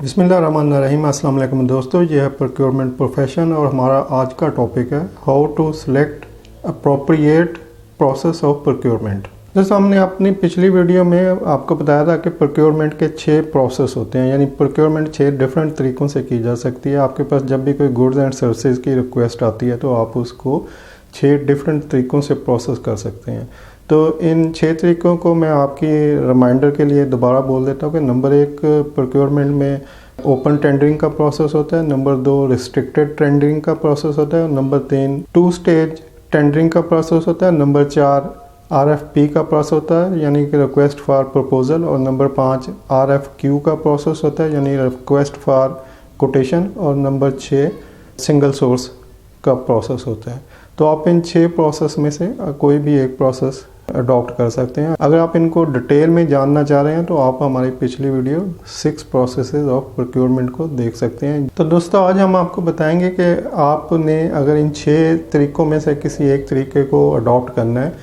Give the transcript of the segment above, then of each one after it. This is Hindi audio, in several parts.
बिस्मिल्लाहिर्रहमानिर्रहीम। अस्सलाम वालेकुम दोस्तों, ये है प्रोक्योरमेंट प्रोफेशन और हमारा आज का टॉपिक है how to select appropriate process of procurement. जैसे हमने अपनी पिछली वीडियो में आपको बताया था कि प्रोक्योरमेंट के 6 प्रोसेस होते हैं, यानी प्रोक्योरमेंट 6 डिफरेंट तरीक़ों से की जा सकती है। आपके पास जब भी कोई गुड्स एंड सर्विसेज की रिक्वेस्ट आती है तो आप उसको 6 डिफरेंट तरीक़ों से प्रोसेस कर सकते हैं। तो इन 6 तरीक़ों को मैं आपकी रिमाइंडर के लिए दोबारा बोल देता हूँ कि नंबर 1 प्रोक्योरमेंट में ओपन टेंडरिंग का प्रोसेस होता है, नंबर 2 रिस्ट्रिक्टेड टेंडरिंग का प्रोसेस होता है, नंबर 3 2 स्टेज टेंडरिंग का प्रोसेस होता है, नंबर 4 RFP का प्रोसेस होता है यानी कि रिक्वेस्ट फॉर प्रपोजल, और नंबर 5 RFQ का प्रोसेस होता है यानी रिक्वेस्ट फॉर कोटेशन, और नंबर 6 सिंगल सोर्स का प्रोसेस होता है। तो आप इन 6 प्रोसेस में से कोई भी एक प्रोसेस अडॉप्ट कर सकते हैं। अगर आप इनको डिटेल में जानना चाह रहे हैं तो आप हमारी पिछली वीडियो 6 प्रोसेसेस ऑफ प्रोक्योरमेंट को देख सकते हैं। तो दोस्तों आज हम आपको बताएंगे कि आपने अगर इन 6 तरीक़ों में से किसी एक तरीके को अडॉप्ट करना है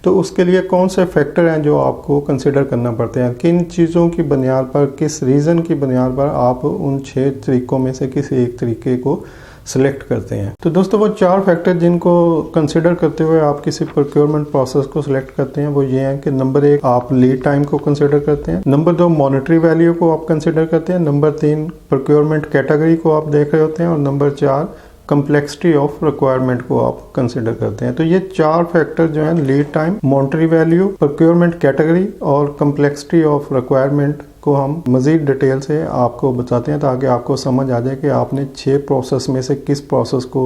तो उसके लिए कौन से फैक्टर हैं जो आपको कंसिडर करना पड़ते हैं, किन चीज़ों की बुनियाद पर, किस रीज़न की बुनियाद पर आप उन 6 तरीक़ों में से किसी एक तरीके को सिलेक्ट करते हैं। तो दोस्तों वो 4 फैक्टर जिनको कंसिडर करते हुए आप किसी प्रोक्योरमेंट प्रोसेस को सिलेक्ट करते हैं वो ये हैं कि नंबर 1 आप लीड टाइम को कंसिडर करते हैं, नंबर 2 मॉनेटरी वैल्यू को आप कंसिडर करते हैं, नंबर 3 प्रोक्योरमेंट कैटेगरी को आप देख रहे होते हैं, और नंबर 4 कम्प्लेक्सिटी ऑफ रिक्वायरमेंट को आप कंसिडर करते हैं। तो ये 4 फैक्टर जो हैं lead time, monetary value, procurement category और कम्प्लेक्सिटी ऑफ रिक्वायरमेंट को हम मज़ीद डिटेल से आपको बताते हैं ताकि आपको समझ आ जाए कि आपने 6 प्रोसेस में से किस प्रोसेस को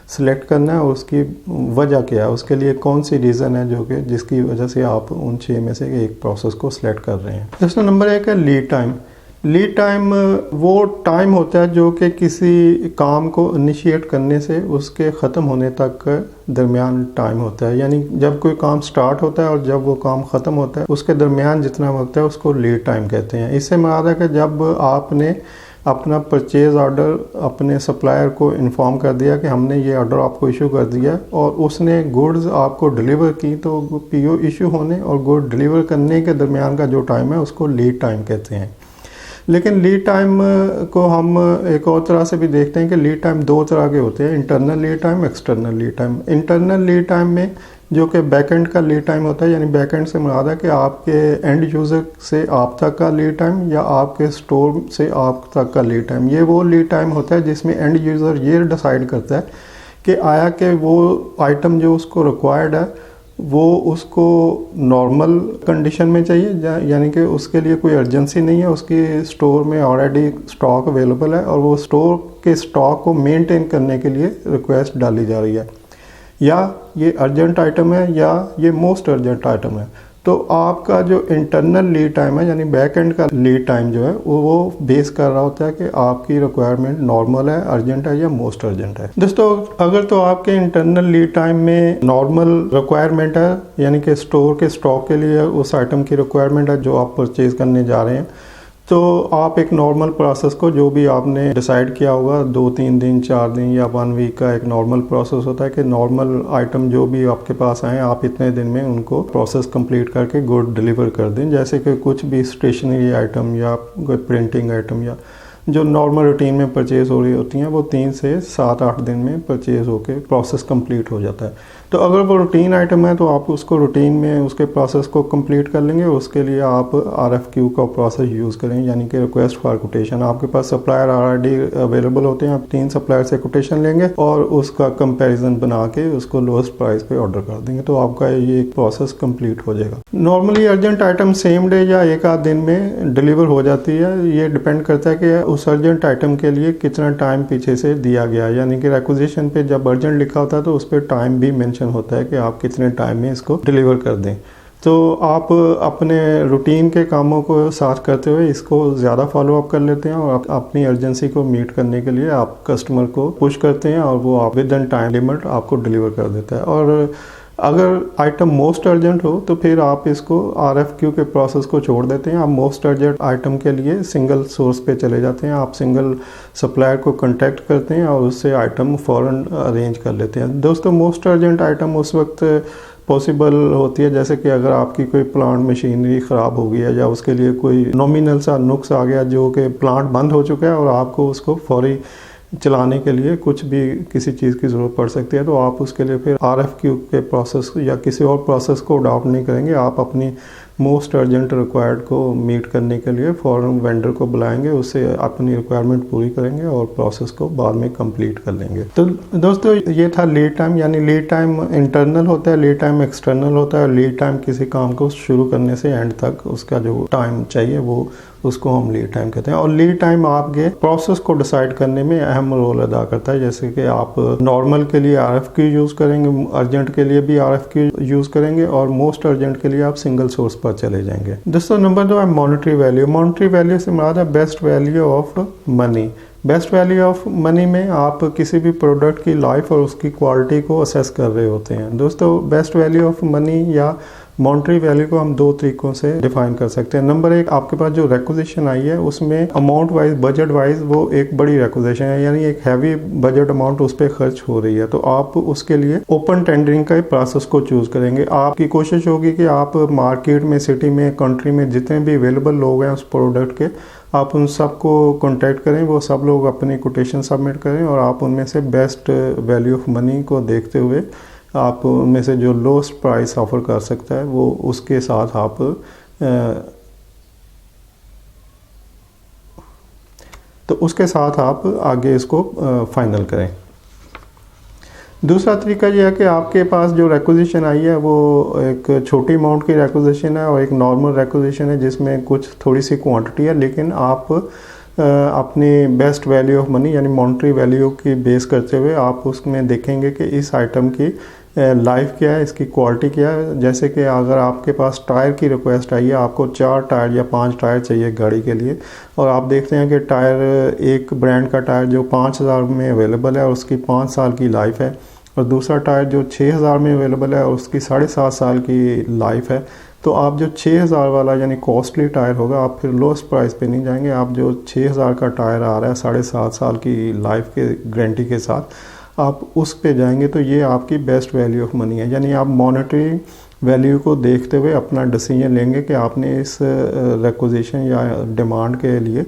सिलेक्ट करना है और उसकी वजह क्या है, उसके लिए कौन सी रीज़न है जो कि जिसकी वजह से आप उन 6 में से एक प्रोसेस को सिलेक्ट कर रहे हैं। दोस्तों नंबर 1 है लीड टाइम। लीड टाइम वो टाइम होता है जो कि किसी काम को इनिशिएट करने से उसके ख़त्म होने तक दरमियान टाइम होता है, यानी जब कोई काम स्टार्ट होता है और जब वो काम ख़त्म होता है उसके दरमियान जितना वक्त है उसको लीड टाइम कहते हैं। इससे मुराद है कि जब आपने अपना परचेज़ ऑर्डर अपने सप्लायर को इन्फॉर्म कर दिया कि हमने ये ऑर्डर आपको इशू कर दिया और उसने गुड्स आपको डिलीवर की, तो PO इशू होने और गुड डिलीवर करने के दरमियान का जो टाइम है उसको लीड टाइम कहते हैं। लेकिन लीड टाइम को हम एक और तरह से भी देखते हैं कि लीड टाइम 2 तरह के होते हैं, internal lead time, external lead time. Internal lead time में जो कि बैकएंड का लीड टाइम होता है, यानी बैकएंड से मुराद है कि आपके एंड यूज़र से आप तक का लीड टाइम या आपके स्टोर से आप तक का लीड टाइम। ये वो लीड टाइम होता है जिसमें एंड यूज़र ये डिसाइड करता है कि आया कि वो आइटम जो उसको रिक्वायर्ड है वो उसको नॉर्मल कंडीशन में चाहिए, यानी कि उसके लिए कोई अर्जेंसी नहीं है, उसकी स्टोर में ऑलरेडी स्टॉक अवेलेबल है और वो स्टोर के स्टॉक को मेंटेन करने के लिए रिक्वेस्ट डाली जा रही है, या ये अर्जेंट आइटम है या ये मोस्ट अर्जेंट आइटम है। तो आपका जो इंटरनल लीड टाइम है यानी बैक एंड का लीड टाइम जो है वो बेस कर रहा होता है कि आपकी रिक्वायरमेंट नॉर्मल है, अर्जेंट है या मोस्ट अर्जेंट है। दोस्तों अगर तो आपके इंटरनल लीड टाइम में नॉर्मल रिक्वायरमेंट है यानी कि स्टोर के स्टॉक के लिए उस आइटम की रिक्वायरमेंट है जो आप परचेज़ करने जा रहे हैं, तो आप एक नॉर्मल प्रोसेस को जो भी आपने डिसाइड किया होगा 2-3 दिन, 4 दिन या 1 वीक का एक नॉर्मल प्रोसेस होता है कि नॉर्मल आइटम जो भी आपके पास आए आप इतने दिन में उनको प्रोसेस कंप्लीट करके गुड डिलीवर कर दें। जैसे कि कुछ भी स्टेशनरी आइटम या कोई प्रिंटिंग आइटम या जो नॉर्मल रूटीन में परचेज़ हो रही होती हैं वो 3 से 7-8 दिन में परचेज़ होकर प्रोसेस कंप्लीट हो जाता है। तो अगर वो रूटीन आइटम है तो आप उसको रूटीन में उसके प्रोसेस को कंप्लीट कर लेंगे। उसके लिए आप RFQ का प्रोसेस यूज़ करें यानी कि रिक्वेस्ट फॉर कोटेशन। आपके पास सप्लायर ऑलरेडी अवेलेबल होते हैं, आप 3 सप्लायर से कोटेशन लेंगे और उसका कंपैरिजन बना के उसको लोएस्ट प्राइस पे ऑर्डर कर देंगे, तो आपका ये प्रोसेस कंप्लीट हो जाएगा। Normally urgent item same day या 1-8 दिन में डिलीवर हो जाती है। ये डिपेंड करता है कि उस अर्जेंट आइटम के लिए कितना टाइम पीछे से दिया गया है, यानी कि रिक्विजिशन पे जब अर्जेंट लिखा होता है तो उस पर टाइम भी मेंशन होता है कि आप कितने टाइम में इसको डिलीवर कर दें। तो आप अपने रूटीन के कामों को साथ करते हुए इसको ज़्यादा फॉलो अप कर लेते हैं और अपनी अर्जेंसी को मीट करने के लिए आप कस्टमर को पुश करते हैं और वो आप विद इन टाइम लिमिट आपको डिलीवर कर देता है। और अगर आइटम मोस्ट अर्जेंट हो तो फिर आप इसको RFQ के प्रोसेस को छोड़ देते हैं। आप मोस्ट अर्जेंट आइटम के लिए सिंगल सोर्स पे चले जाते हैं, आप सिंगल सप्लायर को कांटेक्ट करते हैं और उससे आइटम फ़ौरन अरेंज कर लेते हैं। दोस्तों मोस्ट अर्जेंट आइटम उस वक्त पॉसिबल होती है, जैसे कि अगर आपकी कोई प्लांट मशीनरी ख़राब हो गई है या उसके लिए कोई नॉमिनल सा नुक्स आ गया जो कि प्लांट बंद हो चुका है और आपको उसको फौरी चलाने के लिए कुछ भी किसी चीज़ की ज़रूरत पड़ सकती है, तो आप उसके लिए फिर RFQ के प्रोसेस या किसी और प्रोसेस को अडॉप्ट नहीं करेंगे। आप अपनी मोस्ट अर्जेंट रिक्वायर्ड को मीट करने के लिए फ़ौरन वेंडर को बुलाएंगे, उससे अपनी रिक्वायरमेंट पूरी करेंगे और प्रोसेस को बाद में कंप्लीट कर लेंगे। तो दोस्तों ये था लीड टाइम, यानी लीड टाइम इंटरनल होता है, लीड टाइम एक्सटर्नल होता है। लीड टाइम किसी काम को शुरू करने से एंड तक उसका जो टाइम चाहिए वो उसको हम लीड टाइम कहते हैं। और लीड टाइम आपके प्रोसेस को डिसाइड करने में अहम रोल अदा करता है। जैसे कि आप नॉर्मल के लिए RFQ यूज़ करेंगे, अर्जेंट के लिए भी RFQ यूज़ करेंगे और मोस्ट अर्जेंट के लिए आप सिंगल सोर्स पर चले जाएंगे। दोस्तों नंबर 2 है मॉनेटरी वैल्यू। मॉनेटरी वैल्यू से मुराद है best value of money. Best value of money में आप किसी भी प्रोडक्ट की लाइफ और उसकी क्वालिटी को असेस कर रहे होते हैं। दोस्तों बेस्ट वैल्यू ऑफ मनी या मॉनेटरी वैल्यू को हम 2 तरीकों से डिफाइन कर सकते हैं। नंबर 1, आपके पास जो रिक्विजिशन आई है उसमें अमाउंट वाइज, बजट वाइज वो एक बड़ी रिक्विजिशन है, यानी एक हैवी बजट अमाउंट उस पर खर्च हो रही है, तो आप उसके लिए ओपन टेंडरिंग का प्रोसेस को चूज करेंगे। आपकी कोशिश होगी कि आप मार्केट में, सिटी में, कंट्री में जितने भी अवेलेबल लोग हैं उस प्रोडक्ट के, आप उन सबको कॉन्टैक्ट करें, वो सब लोग अपनी कोटेशन सबमिट करें और आप उनमें से बेस्ट वैल्यू ऑफ मनी को देखते हुए आप उनमें से जो लोएस्ट प्राइस ऑफर कर सकता है वो उसके साथ आप तो उसके साथ आप आगे इसको फाइनल करें। दूसरा तरीका यह है कि आपके पास जो रिक्विजिशन आई है वो एक छोटी अमाउंट की रिक्विजिशन है और एक नॉर्मल रिक्विजिशन है जिसमें कुछ थोड़ी सी क्वांटिटी है, लेकिन आप अपनी बेस्ट वैल्यू ऑफ मनी यानी मॉनेटरी वैल्यू की बेस करते हुए आप उसमें देखेंगे कि इस आइटम की लाइफ क्या है, इसकी क्वालिटी क्या है। जैसे कि अगर आपके पास टायर की रिक्वेस्ट आई है, आपको 4 टायर या 5 टायर चाहिए गाड़ी के लिए, और आप देखते हैं कि टायर, एक ब्रांड का टायर जो 5000 में अवेलेबल है और उसकी 5 साल की लाइफ है, और दूसरा टायर जो 6000 में अवेलेबल है और उसकी 7.5 साल की लाइफ है, तो आप जो 6000 वाला यानी कॉस्टली टायर होगा, आप फिर लोएस्ट प्राइस पे नहीं जाएंगे। आप जो 6000 का टायर आ रहा है 7.5 साल की लाइफ के गारंटी के साथ, आप उस पे जाएंगे, तो ये आपकी बेस्ट वैल्यू ऑफ मनी है। यानी आप मॉनेटरी वैल्यू को देखते हुए अपना डिसीजन लेंगे कि आपने इस रिक्विजिशन या डिमांड के लिए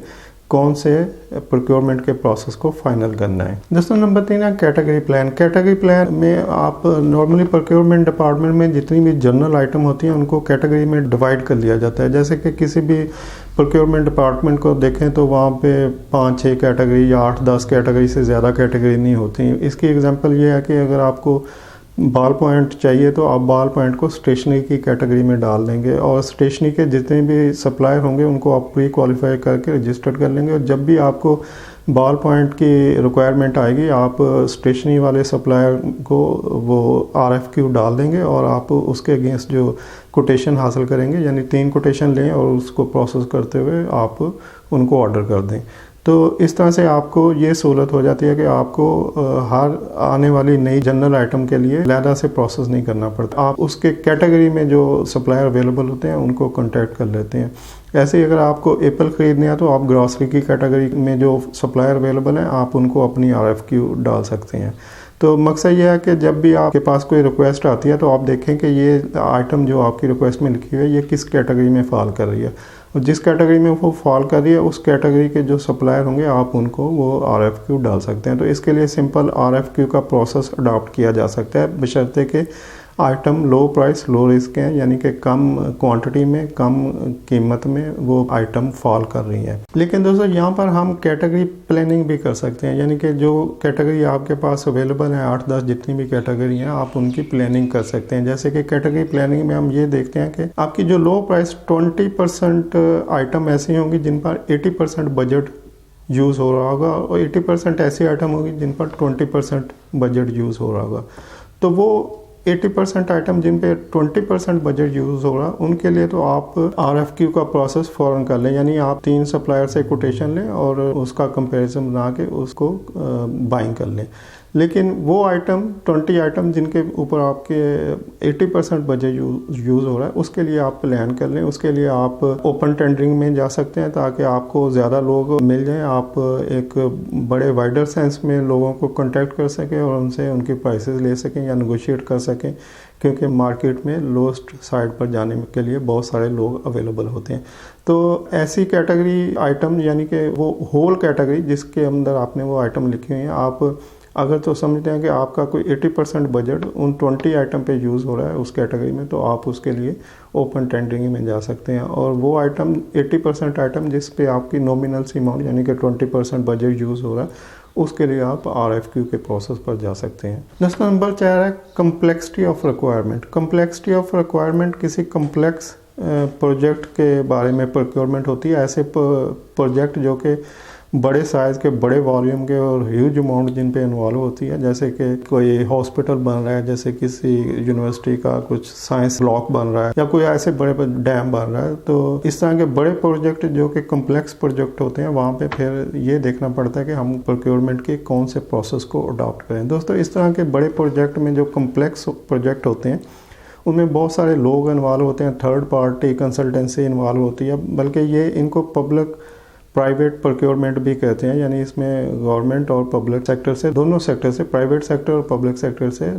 कौन से प्रोक्योरमेंट के प्रोसेस को फाइनल करना है। दोस्तों नंबर 3 है कैटेगरी प्लान। कैटेगरी प्लान में आप नॉर्मली प्रोक्योरमेंट डिपार्टमेंट में जितनी भी जनरल आइटम होती हैं उनको कैटेगरी में डिवाइड कर लिया जाता है। जैसे कि किसी भी प्रोक्योरमेंट डिपार्टमेंट को देखें तो वहाँ पे 5-6 कैटेगरी या 8-10 कैटेगरी से ज़्यादा कैटेगरी नहीं होती। इसकी एग्जांपल ये है कि अगर आपको बाल पॉइंट चाहिए तो आप बाल पॉइंट को स्टेशनरी की कैटेगरी में डाल देंगे, और स्टेशनरी के जितने भी सप्लायर होंगे उनको आप प्री क्वालिफाई करके रजिस्टर्ड कर लेंगे, और जब भी आपको बाल पॉइंट की रिक्वायरमेंट आएगी आप स्टेशनरी वाले सप्लायर को वो RFQ डाल देंगे और आप उसके अगेंस्ट जो कोटेशन हासिल करेंगे, यानी 3 कोटेशन लें और उसको प्रोसेस करते हुए आप उनको ऑर्डर कर दें। तो इस तरह से आपको ये सहूलत हो जाती है कि आपको हर आने वाली नई जनरल आइटम के लिए अलहदा से प्रोसेस नहीं करना पड़ता। आप उसके कैटेगरी में जो सप्लायर अवेलेबल होते हैं उनको कांटेक्ट कर लेते हैं। ऐसे ही अगर आपको एप्पल ख़रीदने है तो आप ग्रॉसरी की कैटेगरी में जो सप्लायर अवेलेबल हैं आप उनको अपनी RFQ डाल सकते हैं। तो मकसद ये है कि जब भी आपके पास कोई रिक्वेस्ट आती है तो आप देखें कि ये आइटम जो आपकी रिक्वेस्ट में लिखी हुई है ये किस कैटेगरी में फॉल कर रही है, और जिस कैटेगरी में वो फॉल कर रही है उस कैटेगरी के जो सप्लायर होंगे आप उनको वो RFQ डाल सकते हैं। तो इसके लिए सिंपल RFQ का प्रोसेस अडॉप्ट किया जा सकता है, बशर्ते कि आइटम लो प्राइस लो रिस्क है, यानी कि कम क्वांटिटी में कम कीमत में वो आइटम फॉल कर रही है। लेकिन दोस्तों यहाँ पर हम कैटेगरी प्लानिंग भी कर सकते हैं, यानी कि जो कैटेगरी आपके पास अवेलेबल है 8-10 जितनी भी कैटेगरी हैं आप उनकी प्लानिंग कर सकते हैं। जैसे कि कैटेगरी प्लानिंग में हम ये देखते हैं कि आपकी जो लो प्राइस 20% आइटम ऐसी होंगी जिन पर 80% बजट यूज़ हो रहा होगा, और 80% ऐसी आइटम होगी जिन पर 20% बजट यूज़ हो रहा होगा। तो वो 80% आइटम जिन पे 20% बजट यूज़ हो रहा उनके लिए तो आप RFQ का प्रोसेस फ़ौरन कर लें, यानी आप 3 सप्लायर से कोटेशन लें और उसका कंपैरिजन बना के उसको बाइंग कर लें। लेकिन वो आइटम 20 आइटम जिनके ऊपर आपके 80% बजट यूज़ हो रहा है, उसके लिए आप प्लान कर लें। उसके लिए आप ओपन टेंडरिंग में जा सकते हैं ताकि आपको ज़्यादा लोग मिल जाएं, आप एक बड़े वाइडर सेंस में लोगों को कांटेक्ट कर सकें और उनसे उनकी प्राइसेस ले सकें या नेगोशिएट कर सकें, क्योंकि मार्केट में लोएस्ट साइड पर जाने के लिए बहुत सारे लोग अवेलेबल होते हैं। तो ऐसी कैटेगरी आइटम यानी कि वो होल कैटेगरी जिसके अंदर आपने वो आइटम लिखी हुई हैं, आप अगर तो समझते हैं कि आपका कोई 80% बजट उन 20 आइटम पे यूज़ हो रहा है उस कैटेगरी में, तो आप उसके लिए ओपन टेंडरिंग में जा सकते हैं। और वो आइटम 80% आइटम जिस पे आपकी नॉमिनल सी अमाउंट यानी कि 20% बजट यूज़ हो रहा है, उसके लिए आप RFQ के प्रोसेस पर जा सकते हैं। नेक्स्ट नंबर 4 है complexity of requirement. Complexity of requirement किसी कम्प्लेक्स प्रोजेक्ट के बारे में प्रोक्योरमेंट होती है। ऐसे प्रोजेक्ट जो कि बड़े साइज़ के, बड़े वॉल्यूम के और ह्यूज अमाउंट जिन पे इन्वॉल्व होती है, जैसे कि कोई हॉस्पिटल बन रहा है, जैसे किसी यूनिवर्सिटी का कुछ साइंस ब्लॉक बन रहा है, या कोई ऐसे बड़े डैम बन रहा है। तो इस तरह के बड़े प्रोजेक्ट जो कि कम्प्लेक्स प्रोजेक्ट होते हैं, वहाँ पे फिर ये देखना पड़ता है कि हम प्रोक्योरमेंट के कौन से प्रोसेस को अडॉप्ट करें। दोस्तों, इस तरह के बड़े प्रोजेक्ट में जो कम्प्लेक्स प्रोजेक्ट होते हैं उनमें बहुत सारे लोग इन्वॉल्व होते हैं, थर्ड पार्टी कंसल्टेंसी इन्वॉल्व होती है, बल्कि ये इनको पब्लिक प्राइवेट प्रोक्योरमेंट भी कहते हैं। यानी इसमें गवर्नमेंट और पब्लिक सेक्टर से, दोनों सेक्टर से, प्राइवेट सेक्टर और पब्लिक सेक्टर से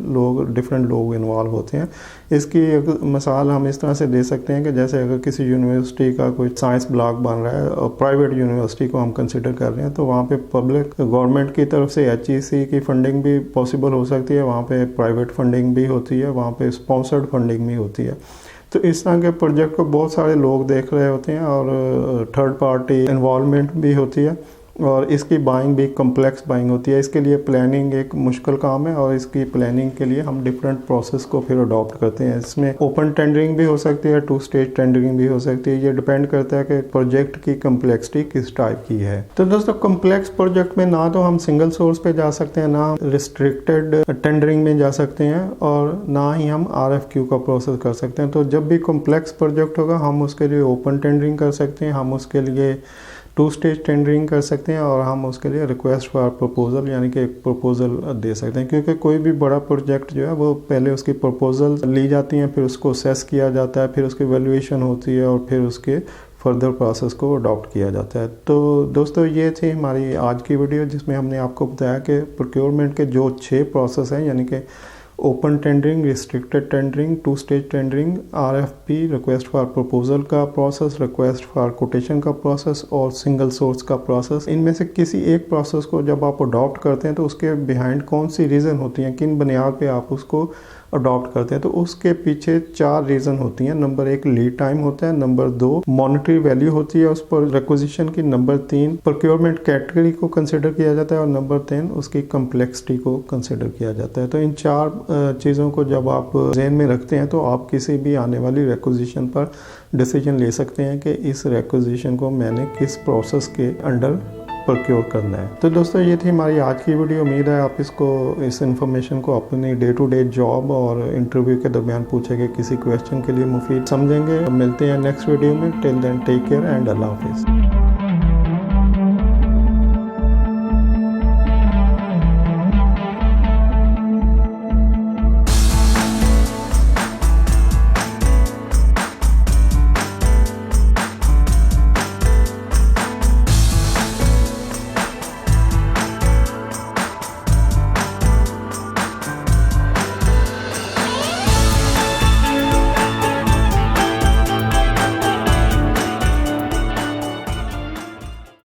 डिफरेंट लोग इन्वॉल्व होते हैं। इसकी एक मिसाल हम इस तरह से दे सकते हैं कि जैसे अगर किसी यूनिवर्सिटी का कोई साइंस ब्लॉक बन रहा है और प्राइवेट यूनिवर्सिटी को हम कंसिडर कर रहे हैं, तो वहाँ पे पब्लिक गवर्नमेंट की तरफ से HEC की फंडिंग भी पॉसिबल हो सकती है, वहाँ पे प्राइवेट फंडिंग भी होती है, वहाँ पे स्पॉन्सर्ड फंडिंग भी होती है। तो इस तरह के प्रोजेक्ट को बहुत सारे लोग देख रहे होते हैं और थर्ड पार्टी इन्वॉल्वमेंट भी होती है, और इसकी बाइंग भी कम्प्लेक्स बाइंग होती है। इसके लिए प्लानिंग एक मुश्किल काम है, और इसकी प्लानिंग के लिए हम डिफरेंट प्रोसेस को फिर अडॉप्ट करते हैं। इसमें ओपन टेंडरिंग भी हो सकती है, 2 स्टेज टेंडरिंग भी हो सकती है। ये डिपेंड करता है कि प्रोजेक्ट की कम्प्लेक्सिटी किस टाइप की है। तो दोस्तों, कम्प्लेक्स प्रोजेक्ट में ना तो हम सिंगल सोर्स पे जा सकते हैं, ना रिस्ट्रिक्टेड टेंडरिंग में जा सकते हैं, और ना ही हम RFQ का प्रोसेस कर सकते हैं। तो जब भी कम्प्लेक्स प्रोजेक्ट होगा, हम उसके लिए ओपन टेंडरिंग कर सकते हैं, हम उसके लिए 2 स्टेज टेंडरिंग कर सकते हैं, और हम उसके लिए रिक्वेस्ट फॉर प्रपोजल यानी कि एक प्रपोजल दे सकते हैं। क्योंकि कोई भी बड़ा प्रोजेक्ट जो है वो पहले उसकी प्रपोजल ली जाती हैं, फिर उसको असेस किया जाता है, फिर उसकी वैल्यूएशन होती है, और फिर उसके फर्दर प्रोसेस को अडॉप्ट किया जाता है। तो दोस्तों, ये थी हमारी आज की वीडियो, जिसमें हमने आपको बताया कि प्रोक्योरमेंट के जो 6 प्रोसेस हैं, यानी कि open tendering, restricted tendering, 2 stage tendering, RFP request for proposal का प्रोसेस, रिक्वेस्ट फॉर कोटेशन का प्रोसेस, और सिंगल सोर्स का प्रोसेस। इनमें से किसी एक प्रोसेस को जब आप अडॉप्ट करते हैं तो उसके बिहाइंड कौन सी रीज़न होती हैं, किन बुनियाद पे आप उसको अडॉप्ट करते हैं, तो उसके पीछे 4 रीज़न होती हैं। नंबर 1 लीड टाइम होता है, नंबर 2 मॉनेटरी वैल्यू होती है उस पर रिक्विजिशन की, नंबर 3 प्रोक्योरमेंट कैटेगरी को कंसिडर किया जाता है, और नंबर 3 उसकी कम्प्लेक्सिटी को कंसिडर किया जाता है। तो इन 4 चीज़ों को जब आप ज़हन में रखते हैं तो आप किसी भी आने वाली रिक्विजिशन पर डिसीजन ले सकते हैं कि इस रिक्विजिशन को मैंने किस प्रोसेस के अंडर प्रोक्योर करना है। तो दोस्तों, ये थी हमारी आज की वीडियो। उम्मीद है आप इस इन्फॉर्मेशन को अपनी डे टू डे जॉब और इंटरव्यू के दरमियान पूछे किसी क्वेश्चन के लिए मुफीद समझेंगे। मिलते हैं नेक्स्ट वीडियो में। Till then take care and Allah हाफिज़।